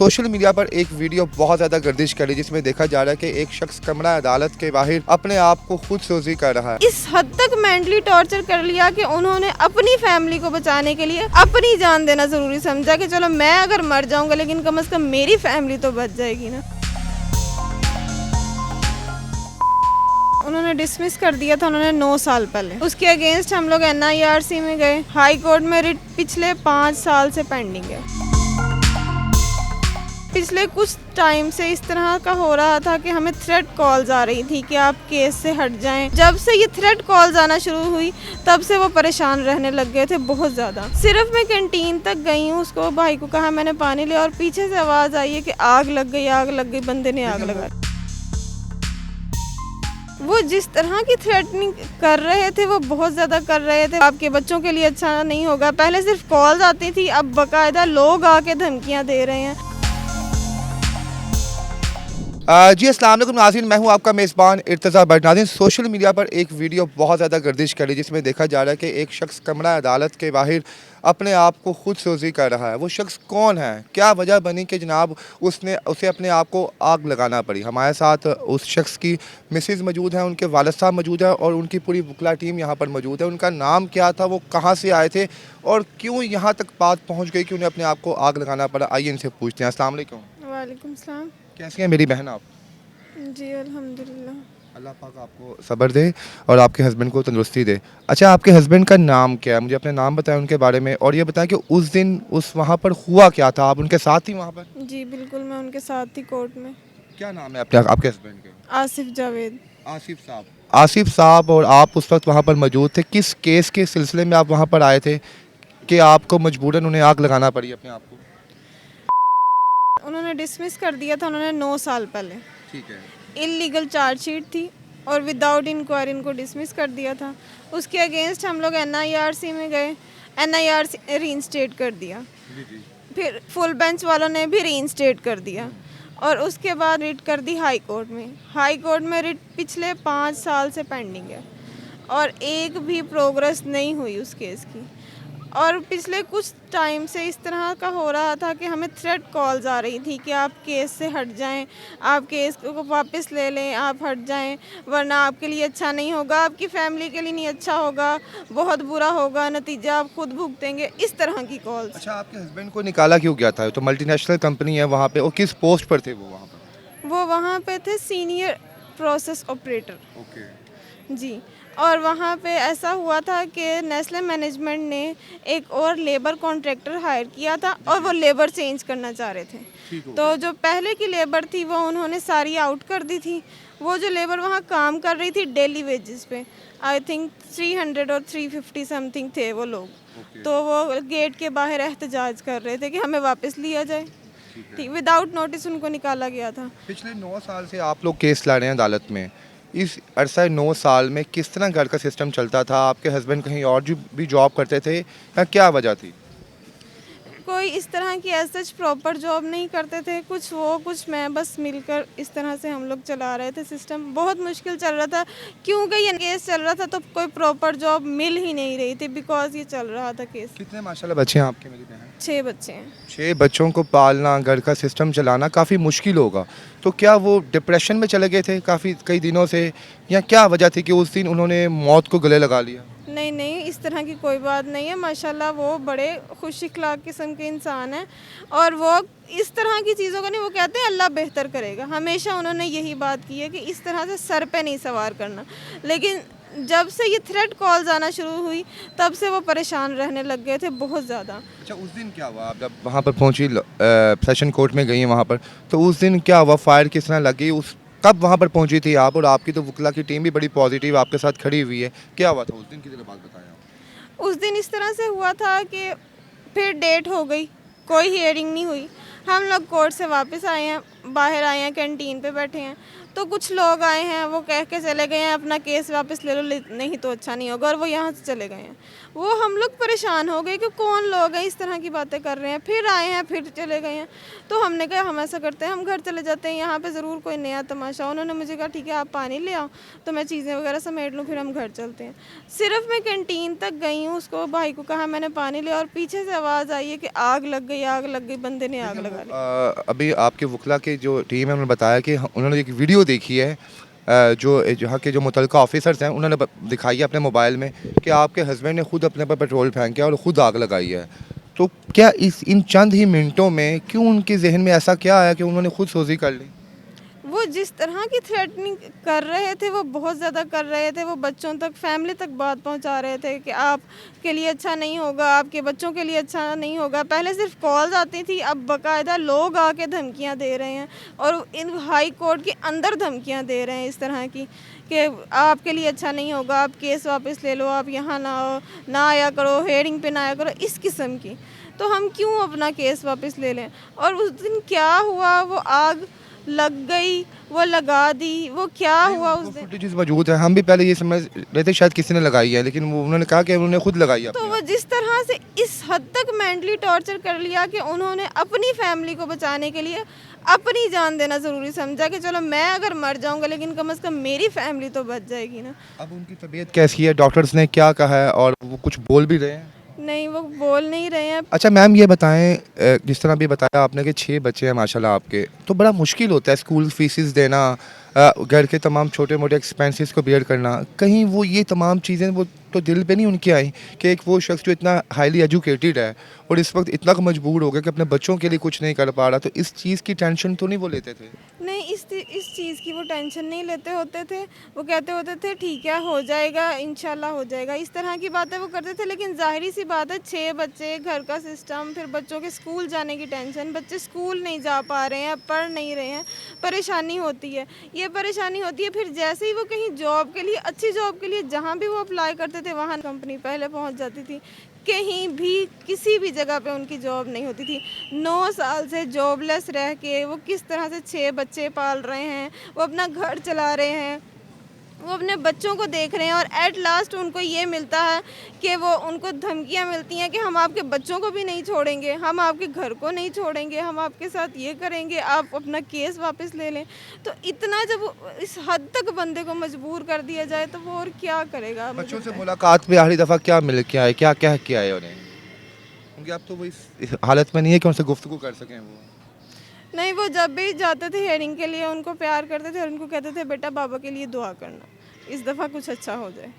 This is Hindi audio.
सोशल मीडिया पर एक वीडियो बहुत ज़्यादा गर्दिश करी जिसमें देखा जा रहा है कि एक शख्स कमरा अदालत के बाहर अपने आप को खुद सोजी कर रहा है। इस हद तक मेंटली टॉर्चर कर लिया कि उन्होंने अपनी फैमिली को बचाने के लिए अपनी जान देना ज़रूरी समझा कि चलो मैं अगर मर जाऊंगा लेकिन कम से कम मेरी फैमिली तो बच जाएगी ना। उन्होंने डिसमिस कर दिया था उन्होंने 9 साल पहले। उसके अगेंस्ट हम लोग NIRC में गए। हाई कोर्ट में रिट पिछले 5 साल से पेंडिंग है। पिछले कुछ टाइम से इस तरह का हो रहा था कि हमें थ्रेट कॉल्स आ रही थी कि आप केस से हट जाएं। जब से ये थ्रेट कॉल्स आना शुरू हुई तब से वो परेशान रहने लग गए थे बहुत ज़्यादा। सिर्फ मैं कैंटीन तक गई हूँ, उसको भाई को कहा मैंने पानी लिया और पीछे से आवाज़ आई है कि आग लग गई, बंदे ने आग लगा। वो जिस तरह की थ्रेटनिंग कर रहे थे वो बहुत ज़्यादा कर रहे थे। आपके बच्चों के लिए अच्छा नहीं होगा। पहले सिर्फ कॉल्स आती थी, अब बाकायदा लोग आके धमकियाँ दे रहे हैं। जी अस्सलाम वालेकुम नाज़रीन, मैं हूं आपका मेज़बान इर्तज़ा भट्ट। नाज़रीन, सोशल मीडिया पर एक वीडियो बहुत ज़्यादा गर्दिश करी जिसमें देखा जा रहा है कि एक शख्स कमरा अदालत के बाहर अपने आप को खुद सोजी कर रहा है। वो शख्स कौन है, क्या वजह बनी कि जनाब उसे अपने आप को आग लगाना पड़ी। हमारे साथ उस शख्स की मिसेज़ मौजूद हैं, उनके वालिद साहब मौजूद हैं और उनकी पूरी वकला टीम यहाँ पर मौजूद है। उनका नाम क्या था, वो कहाँ से आए थे और क्यों यहाँ तक बात पहुँच गई कि उन्हें अपने आप को आग लगाना पड़ा। आइए इनसे पूछते हैं। अस्सलाम वालेकुम। वालेकुम सलाम। कैसी हैं मेरी बहन आप? जी अल्हम्दुलिल्लाह। अल्लाह पाक आपको सब्र दे और आपके हस्बैंड को तंदुरुस्ती दे। अच्छा, आपके हस्बैंड का नाम क्या है? मुझे अपने नाम बताएं उनके बारे में और ये बताएं कि उस दिन उस वहाँ पर हुआ क्या था। आप उनके साथ थी वहाँ पर? जी बिल्कुल, मैं उनके साथ थी कोर्ट में। क्या नाम है आपके हस्बैंड के? आसिफ जावेद। आसिफ साहब। आसिफ साहब, और आप उस वक्त वहाँ पर मौजूद थे। किस केस के सिलसिले में आप वहाँ पर आए थे कि आपको मजबूरन उन्हें आग लगाना पड़ी अपने आप को? उन्होंने डिसमिस कर दिया था उन्होंने 9 साल पहले। ठीक है। इलीगल चार्जशीट थी और विदाउट इंक्वायरी इनको डिसमिस कर दिया था। उसके अगेंस्ट हम लोग NIRC में गए। NIRC ने रीइंस्टेट कर दिया। फिर फुल बेंच वालों ने भी रीइंस्टेट कर दिया और उसके बाद रिट कर दी हाई कोर्ट में। हाई कोर्ट में रिट पिछले 5 साल से पेंडिंग है और एक भी प्रोग्रेस नहीं हुई उस केस की। और पिछले कुछ टाइम से इस तरह का हो रहा था कि हमें थ्रेट कॉल्स आ रही थी कि आप केस से हट जाएं, आप केस को वापस ले लें, आप हट जाएं, वरना आपके लिए अच्छा नहीं होगा, आपकी फैमिली के लिए नहीं अच्छा होगा, बहुत बुरा होगा, नतीजा आप खुद भुगतेंगे, इस तरह की कॉल्स। अच्छा, आपके हस्बैंड को निकाला क्यों गया था? तो मल्टीनेशनल कंपनी है वहाँ पे, और किस पोस्ट पर थे वो वहाँ पर? वो वहाँ पे थे सीनियर प्रोसेस ऑपरेटर। ओके। जी, और वहाँ पे ऐसा हुआ था कि नेस्ले मैनेजमेंट ने एक और लेबर कॉन्ट्रैक्टर हायर किया था और वो लेबर चेंज करना चाह रहे थे। तो जो पहले की लेबर थी वो उन्होंने सारी आउट कर दी थी। वो जो लेबर वहाँ काम कर रही थी डेली वेजेस पे, आई थिंक 300 और 350 समथिंग थे वो लोग। तो वो गेट के बाहर एहतजाज कर रहे थे कि हमें वापस लिया जाए। ठीक, विदाउट नोटिस उनको निकाला गया था। पिछले 9 साल से आप लोग केस लड़ रहे हैं अदालत में। इस अरसा 9 साल में किस तरह घर का सिस्टम चलता था? आपके हस्बैंड कहीं और भी जॉब करते थे या क्या वजह थी? कोई इस तरह की सच प्रॉपर जॉब नहीं करते थे, कुछ वो कुछ मैं, बस मिलकर इस तरह से हम लोग चला रहे थे सिस्टम। बहुत मुश्किल चल रहा था क्योंकि ये केस चल रहा था तो कोई प्रॉपर जॉब मिल ही नहीं रही थी बिकॉज ये चल रहा था केस। कितने माशाल्लाह बच्चे हैं आपके मेरी बहन? 6 बच्चे हैं। 6 बच्चों को पालना, घर का सिस्टम चलाना काफ़ी मुश्किल होगा। तो क्या वो डिप्रेशन में चले गए थे कई दिनों से, या क्या वजह थी कि उस दिन उन्होंने मौत को गले लगा लिया? नहीं, इस तरह की कोई बात नहीं है। माशाल्लाह वो बड़े खुश इखलाक किस्म के इंसान हैं और वो इस तरह की चीज़ों का नहीं, वो कहते हैं अल्लाह बेहतर करेगा। हमेशा उन्होंने यही बात की है कि इस तरह से सर पे नहीं सवार करना। लेकिन जब से ये थ्रेट कॉल्स आना शुरू हुई तब से वो परेशान रहने लग गए थे बहुत ज़्यादा। अच्छा, उस दिन क्या हुआ? आप जब वहाँ पर पहुँची, सेशन कोर्ट में गई वहाँ पर, तो उस दिन क्या हुआ? फायर किस तरह लगी? कब वहाँ पर पहुँची थी आप? और आपकी तो वकला की टीम भी बड़ी पॉजिटिव आपके साथ खड़ी हुई है। क्या हुआ था उस दिन की ज़रा बात बताएं आप। उस दिन इस तरह से हुआ था कि फिर डेट हो गई, कोई हियरिंग नहीं हुई। हम लोग कोर्ट से वापस आए हैं, बाहर आए हैं, कैंटीन पे बैठे हैं। तो कुछ लोग आए हैं, वो कह के चले गए हैं अपना केस वापस ले लो, नहीं तो अच्छा नहीं होगा, और वो यहाँ से चले गए हैं। वो हम लोग परेशान हो गए कि कौन लोग हैं इस तरह की बातें कर रहे हैं, फिर आए हैं फिर चले गए हैं। तो हमने कहा हम ऐसा करते हैं, हम घर चले जाते हैं, यहाँ पे ज़रूर कोई नया तमाशा। उन्होंने मुझे कहा ठीक है आप पानी ले आओ, तो मैं चीज़ें वगैरह समेट लूँ, फिर हम घर चलते हैं। सिर्फ मैं कैंटीन तक गई हूँ, उसको भाई को कहा मैंने पानी लिया, और पीछे से आवाज़ आई है कि आग लग गई, आग लग गई, बंदे ने आग लगा ली। अभी आपके वकला की जो टीम है उन्होंने बताया कि उन्होंने एक वीडियो देखी है, जो जहाँ के जो मुतलका ऑफिसर्स हैं उन्होंने दिखाई है अपने मोबाइल में कि आपके हस्बैंड ने खुद अपने पर पेट्रोल फेंका और ख़ुद आग लगाई है। तो क्या इन चंद ही मिनटों में क्यों उनके जहन में ऐसा क्या आया कि उन्होंने खुद सोजी कर ली? वो जिस तरह की थ्रेटनिंग कर रहे थे वो बहुत ज़्यादा कर रहे थे। वो बच्चों तक, फैमिली तक बात पहुंचा रहे थे कि आपके लिए अच्छा नहीं होगा, आपके बच्चों के लिए अच्छा नहीं होगा। पहले सिर्फ कॉल्स आती थी, अब बाकायदा लोग आके धमकियां दे रहे हैं, और इन हाई कोर्ट के अंदर धमकियां दे रहे हैं इस तरह की कि आपके लिए अच्छा नहीं होगा, आप केस वापस ले लो, आप यहाँ ना आया करो, हेयरिंग पे ना आया करो, इस किस्म की। तो हम क्यों अपना केस वापस ले लें? और उस दिन क्या हुआ, वो आग लग गई, वो लगा दी, वो क्या हुआ उस दिन? फुटेजेस मौजूद है, हम भी पहले ये समझ रहे थे शायद किसी ने लगाई है, लेकिन वो उन्होंने कहा कि उन्होंने खुद लगाई है तो अपने वो आप। जिस तरह से इस हद तक मेंटली टॉर्चर कर लिया कि उन्होंने अपनी फैमिली को बचाने के लिए अपनी जान देना ज़रूरी समझा कि चलो मैं अगर मर जाऊंगा लेकिन कम से कम मेरी फैमिली तो बच जाएगी ना। अब उनकी तबीयत कैसी है? डॉक्टर्स ने क्या कहा है और वो कुछ बोल भी रहे हैं? नहीं, वो बोल नहीं रहे हैं। अच्छा मैम ये बताएं, जिस तरह अभी बताया आपने कि 6 बच्चे हैं माशाल्लाह आपके, तो बड़ा मुश्किल होता है स्कूल फीसिस देना, घर के तमाम छोटे मोटे एक्सपेंसेस को बियर करना। कहीं वो ये तमाम चीज़ें वो तो दिल पे नहीं उनकी आई कि एक वो शख्स जो इतना हाईली एजुकेटेड है और इस वक्त इतना मजबूर हो गया कि अपने बच्चों के लिए कुछ नहीं कर पा रहा, तो इस चीज़ की टेंशन तो नहीं वो लेते थे? नहीं, इस चीज़ की वो टेंशन नहीं लेते होते थे। वो कहते होते थे ठीक है हो जाएगा, इंशाल्लाह हो जाएगा, इस तरह की बातें वो करते थे। लेकिन ज़ाहिर सी बात है 6 बच्चे, घर का सिस्टम, फिर बच्चों के स्कूल जाने की टेंशन, बच्चे स्कूल नहीं जा पा रहे हैं, पढ़ नहीं रहे हैं, परेशानी होती है। ये परेशानी होती है, फिर जैसे ही वो कहीं जॉब के लिए, अच्छी जॉब के लिए जहाँ भी वो अप्लाई करते थे वहाँ कंपनी पहले पहुँच जाती थी। कहीं भी किसी भी जगह पे उनकी जॉब नहीं होती थी। 9 साल से जॉबलेस रह के वो किस तरह से 6 बच्चे पाल रहे हैं, वो अपना घर चला रहे हैं, वो अपने बच्चों को देख रहे हैं, और एट लास्ट उनको ये मिलता है कि वो उनको धमकियां मिलती हैं कि हम आपके बच्चों को भी नहीं छोड़ेंगे, हम आपके घर को नहीं छोड़ेंगे, हम आपके साथ ये करेंगे, आप अपना केस वापस ले लें। तो इतना जब इस हद तक बंदे को मजबूर कर दिया जाए तो वो और क्या करेगा? मुझे बच्चों से लगता है। मुलाकात में आखिरी दफ़ा क्या मिल के आए, क्या कह के आए उन्हें? क्योंकि आप तो वो इस हालत में नहीं है कि उनसे गुफ्तगू कर सकें वो। नहीं, वो जब भी जाते थे हेयरिंग के लिए उनको प्यार करते थे और उनको कहते थे बेटा बाबा के लिए दुआ करना, इस दफ़ा कुछ अच्छा हो जाए।